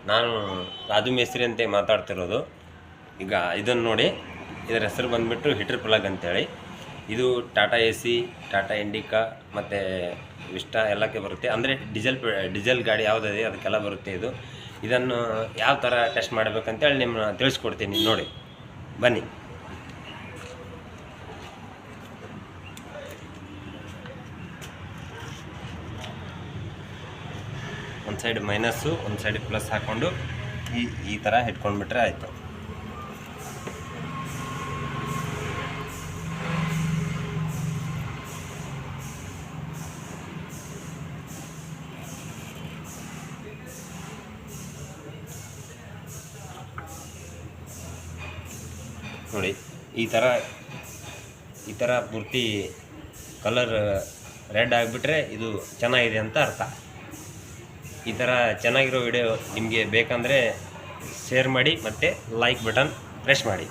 ನಾನು ರಾಜು ಮೇಸ್ತ್ರಿ ಅಂತ ಮಾತಾಡ್ತಿರೋದು. ಈಗ ಇದನ್ನು ನೋಡಿ, ಇದರ ಹೆಸರು ಬಂದುಬಿಟ್ಟು ಹೀಟರ್ ಪ್ಲಗ್ ಅಂತೇಳಿ. ಇದು ಟಾಟಾ AC, ಟಾಟಾ ಇಂಡಿಕಾ ಮತ್ತು ವಿಸ್ಟಾ ಎಲ್ಲಕ್ಕೆ ಬರುತ್ತೆ. ಅಂದರೆ ಡೀಸೆಲ್ ಗಾಡಿ ಯಾವುದಿದೆ ಅದಕ್ಕೆಲ್ಲ ಬರುತ್ತೆ ಇದು. ಇದನ್ನು ಯಾವ ಥರ ಟೆಸ್ಟ್ ಮಾಡಬೇಕಂತೇಳಿ ನಿಮ್ಮನ್ನ ತಿಳಿಸ್ಕೊಡ್ತೀನಿ ನೋಡಿ, ಬನ್ನಿ. ಒಂದು ಸೈಡ್ ಮೈನಸ್ಸು, ಒಂದು ಸೈಡ್ ಪ್ಲಸ್ ಹಾಕ್ಕೊಂಡು ಈ ಥರ ಇಟ್ಕೊಂಡ್ಬಿಟ್ರೆ ಆಯಿತು. ನೋಡಿ, ಈ ಥರ ಪೂರ್ತಿ ಕಲರ್ ರೆಡ್ ಆಗಿಬಿಟ್ರೆ ಇದು ಚೆನ್ನಾಗಿದೆ ಅಂತ ಅರ್ಥ. ಈ ಥರ ಚೆನ್ನಾಗಿರೋ ವಿಡಿಯೋ ನಿಮಗೆ ಬೇಕಂದರೆ ಶೇರ್ ಮಾಡಿ ಮತ್ತು ಲೈಕ್ ಬಟನ್ ಪ್ರೆಸ್ ಮಾಡಿ.